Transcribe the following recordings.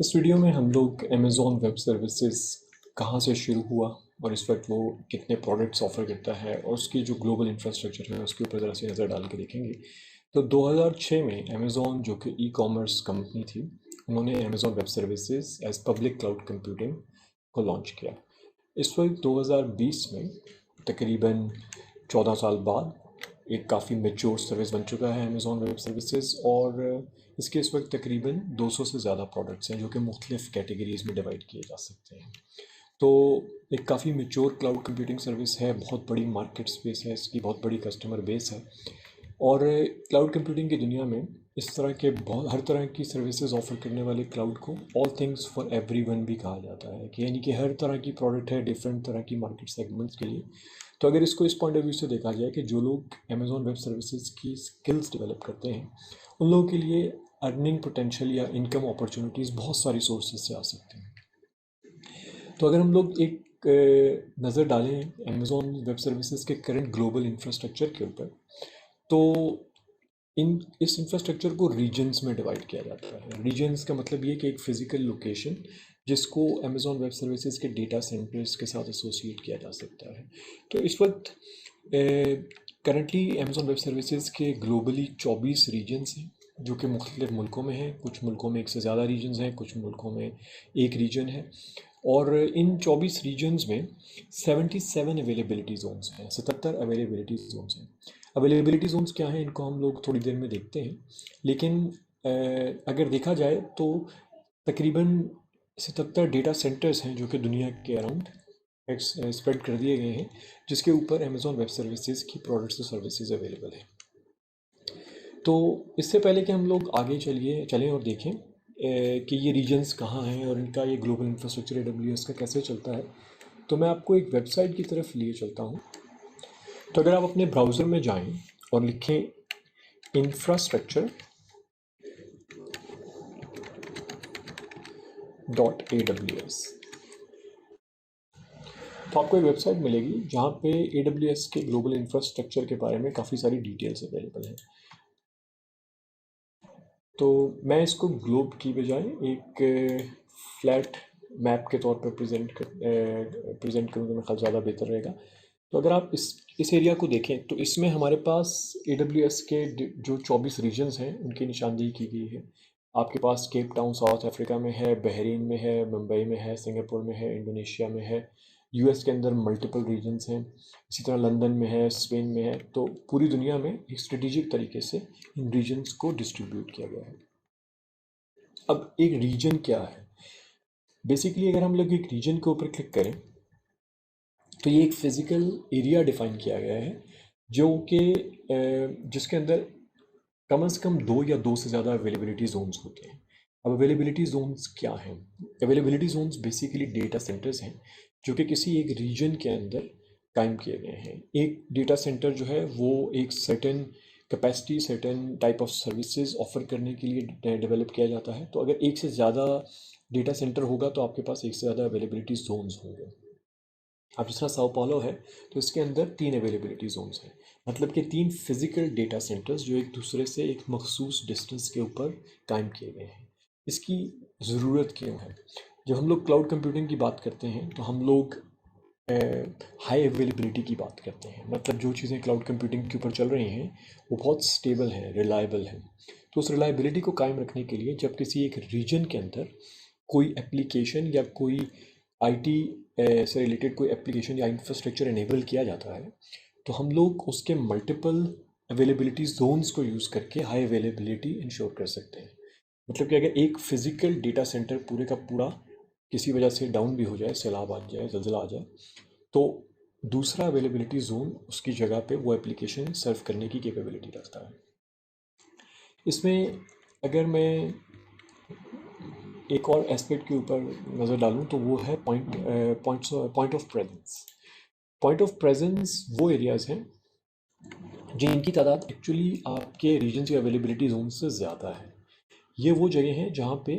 इस वीडियो में हम लोग अमेज़ॉन वेब सर्विसेज कहाँ से शुरू हुआ और इस वक्त वो कितने प्रोडक्ट्स ऑफ़र करता है और उसकी जो ग्लोबल इंफ्रास्ट्रक्चर है उसके ऊपर ज़रा सी नज़र डाल के देखेंगे। तो 2006 में अमेज़ॉन जो कि ई कॉमर्स कंपनी थी, उन्होंने Amazon web services as public cloud computing को लॉन्च किया। इस वक्त 2020 में तकरीबन 14 साल बाद एक काफ़ी मैच्योर सर्विस बन चुका है अमेज़ॉन वेब सर्विसेज, और इसके इस वक्त तकरीबन 200 से ज़्यादा प्रोडक्ट्स हैं जो कि मुख्तलिफ़ कैटेगरीज़ में डिवाइड किए जा सकते हैं। तो एक काफ़ी मैच्योर क्लाउड कंप्यूटिंग सर्विस है, बहुत बड़ी मार्केट स्पेस है इसकी, बहुत बड़ी कस्टमर बेस है। और क्लाउड कंप्यूटिंग की दुनिया में इस तरह के बहुत हर तरह की सर्विसेज ऑफर करने वाले क्लाउड को ऑल थिंग्स फॉर एवरीवन भी कहा जाता है, कि यानी कि हर तरह की प्रोडक्ट है डिफरेंट तरह की मार्केट सेगमेंट्स के लिए। तो अगर इसको इस पॉइंट ऑफ व्यू से देखा जाए कि जो लोग अमेज़ॉन वेब सर्विसेज की स्किल्स डेवलप करते हैं, उन लोगों के लिए अर्निंग पोटेंशियल या इनकम अपॉर्चुनिटीज़ बहुत सारी सोर्सेज से आ सकती हैं। तो अगर हम लोग एक नज़र डालें अमेज़ॉन वेब सर्विसेज के करंट ग्लोबल इंफ्रास्ट्रक्चर के ऊपर, तो इन इस इंफ्रास्ट्रक्चर को रीजन्स में डिवाइड किया जाता है। रीजन्स का मतलब ये कि एक फ़िज़िकल लोकेशन जिसको अमेज़ॉन वेब सर्विसेज के डेटा सेंटर्स के साथ एसोसिएट किया जा सकता है। तो इस वक्त करंटली अमेज़ॉन वेब सर्विसेज के ग्लोबली 24 रीजन्स हैं जो कि मुख्तलिफ़ मुल्कों में हैं। कुछ मुल्कों में एक से ज़्यादा रीजन्स हैं, कुछ मुल्कों में एक रीजन है। और इन 24 रीजन्स में 77 अवेलेबिलिटी जोन्स हैं, 77 अवेलेबिलिटी जोन्स हैं। अवेलेबिलिटी जोन्स क्या हैं, इनको हम लोग थोड़ी देर में देखते हैं। लेकिन अगर देखा जाए तो तकरीबन 77 डेटा सेंटर्स हैं जो कि दुनिया के अराउंड स्प्रेड कर दिए गए हैं, जिसके ऊपर अमेज़ॉन वेब सर्विसेज की प्रोडक्ट्स और सर्विसेज अवेलेबल हैं। तो इससे पहले कि हम लोग आगे चलें और देखें कि ये रीजन्स कहाँ हैं और इनका ये ग्लोबल इंफ्रास्ट्रक्चर AWS का कैसे चलता है, तो मैं आपको एक वेबसाइट की तरफ लिए चलता हूँ। तो अगर आप अपने ब्राउज़र में जाएं और लिखें infrastructure.aws, तो आपको एक वेबसाइट मिलेगी जहाँ पे AWS के ग्लोबल इंफ्रास्ट्रक्चर के बारे में काफ़ी सारी डिटेल्स अवेलेबल हैं। तो मैं इसको ग्लोब की बजाय एक फ्लैट मैप के तौर पर प्रेजेंट करूँ तो मेरे ख्याल ज़्यादा बेहतर रहेगा। तो अगर आप इस एरिया को देखें तो इसमें हमारे पास AWS के जो 24 रीजन्स हैं उनकी निशानदेही की गई है। आपके पास केप टाउन साउथ अफ्रीका में है, बहरीन में है, मुंबई में है, सिंगापुर में है, इंडोनेशिया में है। US के अंदर मल्टीपल रीजन्स हैं, इसी तरह लंदन में है, स्पेन में है। तो पूरी दुनिया में एक स्ट्रेटेजिक तरीके से इन रीजन्स को डिस्ट्रीब्यूट किया गया है। अब एक रीजन क्या है? बेसिकली अगर हम लोग एक रीजन के ऊपर क्लिक करें तो ये एक फिजिकल एरिया डिफाइन किया गया है जो कि जिसके अंदर कम से कम 2 या 2 से ज़्यादा अवेलेबिलिटी जोन्स होते हैं। अब अवेलेबिलिटी जोन्स क्या हैं? Availability zones basically data centres हैं जो कि किसी एक रीजन के अंदर कायम किए गए हैं। एक डेटा सेंटर जो है वो एक certain capacity, certain type of services offer करने के लिए डेवलप किया जाता है। तो अगर एक से ज़्यादा डेटा सेंटर होगा तो आपके पास एक से ज़्यादा अवेलेबिलिटी जोन्स होंगे। अब जिस तरह साओ पालो है तो इसके अंदर 3 अवेलेबिलिटी जोन्स हैं, मतलब कि 3 फिजिकल डेटा सेंटर्स जो एक दूसरे से एक मखसूस डिस्टेंस के ऊपर कायम किए गए हैं। इसकी ज़रूरत क्यों है? जब हम लोग क्लाउड कंप्यूटिंग की बात करते हैं तो हम लोग हाई अवेलेबिलिटी की बात करते हैं, मतलब जो चीज़ें क्लाउड कंप्यूटिंग के ऊपर चल रही हैं वो बहुत स्टेबल हैं, रिलायबल हैं। तो उस रिलायबिलिटी को कायम रखने के लिए जब किसी एक रीजन के अंदर कोई एप्लीकेशन या कोई आईटी से रिलेटेड कोई एप्लीकेशन या इंफ्रास्ट्रक्चर इनेबल किया जाता है तो हम लोग उसके मल्टीपल अवेलेबिलिटी जोन्स को यूज़ करके हाई अवेलेबिलिटी इंश्योर कर सकते हैं। मतलब कि अगर एक फिजिकल डेटा सेंटर पूरे का पूरा किसी वजह से डाउन भी हो जाए, सैलाब आ जाए, जल्जला आ जाए, तो दूसरा अवेलेबिलिटी जोन उसकी जगह पे वो एप्लीकेशन सर्व करने की कैपेबिलिटी रखता है। इसमें अगर मैं एक और एस्पेक्ट के ऊपर नज़र डालूँ तो वो है point of presence. Point of presence वो एरियाज़ हैं जिनकी तादाद एक्चुअली आपके रीजन की अवेलेबिलिटी जोन से ज़्यादा है। ये वो जगह हैं जहाँ पे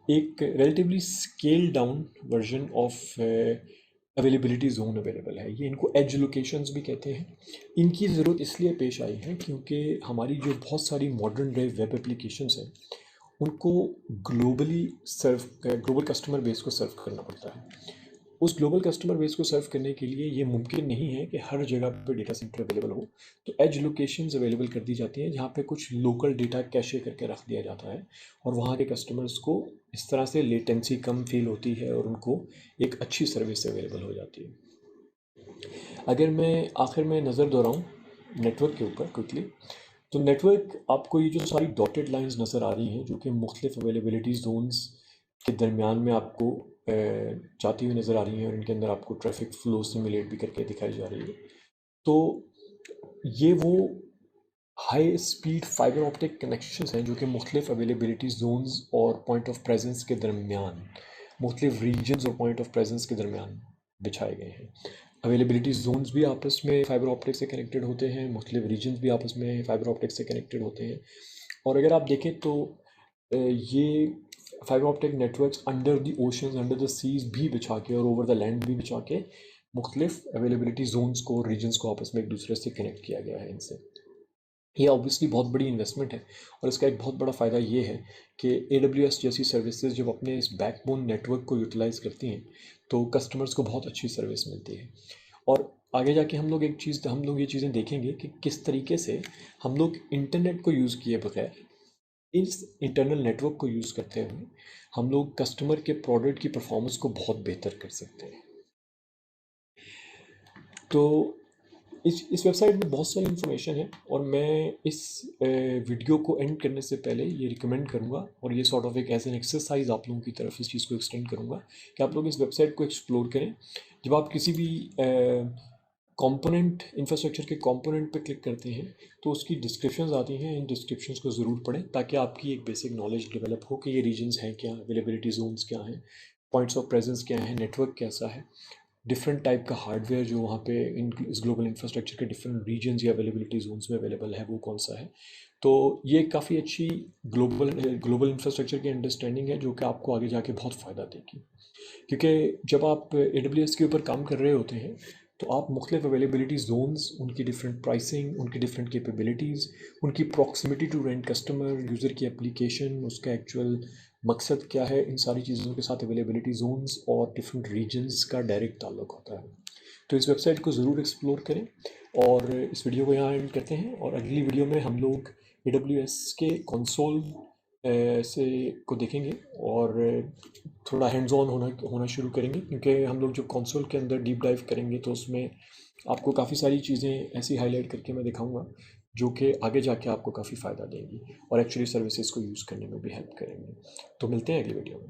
एक relatively scale down version of availability zone available है। ये इनको एज लोकेशंस भी कहते हैं। इनकी ज़रूरत इसलिए पेश आई है क्योंकि हमारी जो बहुत सारी मॉडर्न डे वेब एप्लीकेशंस हैं उनको ग्लोबल कस्टमर बेस को सर्व करना पड़ता है। उस ग्लोबल कस्टमर बेस को सर्व करने के लिए ये मुमकिन नहीं है कि हर जगह पे डेटा सेंटर अवेलेबल हो। तो एज लोकेशंस अवेलेबल कर दी जाती हैं जहाँ पे कुछ लोकल डेटा कैशे करके रख दिया जाता है, और वहाँ के कस्टमर्स को इस तरह से लेटेंसी कम फील होती है और उनको एक अच्छी सर्विस अवेलेबल हो जाती है। अगर मैं आखिर में नज़र दोहराऊँ नेटवर्क के ऊपर क्विकली, तो नेटवर्क आपको ये जो सारी डॉटेड लाइंस नज़र आ रही हैं जो कि मुख्तलिफ अवेलेबिलिटी जोन्स के दरमियान में आपको जाती हुई नज़र आ रही हैं, और इनके अंदर आपको ट्रैफिक फ़्लो सिमुलेट भी करके दिखाई जा रही है। तो ये वो high speed fibre optic connections हैं जो कि मुख्तलिफ अवेलेबिलिटी जोन्स और पॉइंट ऑफ प्रेजेंस के दरमियान, मुख्तलिफ रीजन्स और पॉइंट ऑफ प्रेजेंस के दरमियान बिछाए गए हैं। अवेलेबिलिटी जोन्स भी आपस में फाइबर ऑप्टिक से कनेक्टेड होते हैं, मुख्तलिफ रीजन्स भी आपस में फाइबर ऑप्टिक से कनेक्टेड होते हैं। और अगर आप देखें तो ये fibre optic networks under the oceans, under the seas भी बिछा के और ओवर द लैंड भी बिछा के मुख्तलिफ अवेलेबिलिटी जोन्स को, रीजन्स को आपस में एक दूसरे से कनेक्ट किया गया है इनसे। ये ऑब्वियसली बहुत बड़ी इन्वेस्टमेंट है, और इसका एक बहुत बड़ा फ़ायदा ये है कि AWS जैसी सर्विसेज जब अपने इस बैकबोन नेटवर्क को यूटिलाइज़ करती हैं तो कस्टमर्स को बहुत अच्छी सर्विस मिलती है। और आगे जाके हम लोग ये चीज़ें देखेंगे कि किस तरीके से हम लोग इंटरनेट को यूज़ किए बगैर, इस इंटरनल नेटवर्क को यूज़ करते हुए हम लोग कस्टमर के प्रोडक्ट की परफॉर्मेंस को बहुत बेहतर कर सकते हैं। तो इस वेबसाइट में बहुत सारी इन्फॉर्मेशन है, और मैं इस वीडियो को एंड करने से पहले ये रिकमेंड करूँगा, और ये सॉर्ट ऑफ एक एज एन एक्सरसाइज आप लोगों की तरफ इस चीज़ को एक्सटेंड करूँगा कि आप लोग इस वेबसाइट को एक्सप्लोर करें। जब आप किसी भी कंपोनेंट, इंफ्रास्ट्रक्चर के कंपोनेंट पे क्लिक करते हैं तो उसकी डिस्क्रिप्शंस आती हैं, इन डिस्क्रिप्शंस को ज़रूर पढ़ें ताकि आपकी एक बेसिक नॉलेज डेवलप हो कि ये रीजन्स हैं क्या, अवेलेबिलिटी जोन्स क्या हैं, पॉइंट्स ऑफ प्रेजेंस क्या है, नेटवर्क कैसा है, डिफरेंट टाइप का हार्डवेयर जो वहाँ पे इस ग्लोबल इंफ्रास्ट्रक्चर के डिफरेंट रीजन्स या अवेलेबिलिटी जोन्स में अवेलेबल है वो कौन सा है। तो ये काफ़ी अच्छी ग्लोबल इंफ्रास्ट्रक्चर की अंडरस्टैंडिंग है जो कि आपको आगे जाके बहुत फ़ायदा देगी, क्योंकि जब आप AWS के ऊपर काम कर रहे होते हैं तो आप मुख्तलिफ अवेलेबिलिटी जोन्स, उनकी डिफरेंट प्राइसिंग, उनकी डिफरेंट कैपेबिलिटीज़, उनकी proximity to end customer, user की एप्लीकेशन, उसका एक्चुअल मकसद क्या है, इन सारी चीज़ों के साथ अवेलेबिलिटी जोन्स और डिफरेंट रीजन्स का डायरेक्ट ताल्लुक होता है। तो इस वेबसाइट को ज़रूर एक्सप्लोर करें, और इस वीडियो को यहाँ एंड करते हैं, और अगली वीडियो में हम लोग AWS के कंसोल से को देखेंगे और थोड़ा हैंड्स ऑन होना शुरू करेंगे, क्योंकि हम लोग जो कंसोल के अंदर डीप डाइव करेंगे तो उसमें आपको काफ़ी सारी चीज़ें ऐसी हाईलाइट करके मैं दिखाऊंगा जो कि आगे जाके आपको काफ़ी फ़ायदा देंगी और एक्चुअली सर्विसेज को यूज़ करने में भी हेल्प करेंगे। तो मिलते हैं अगली वीडियो में।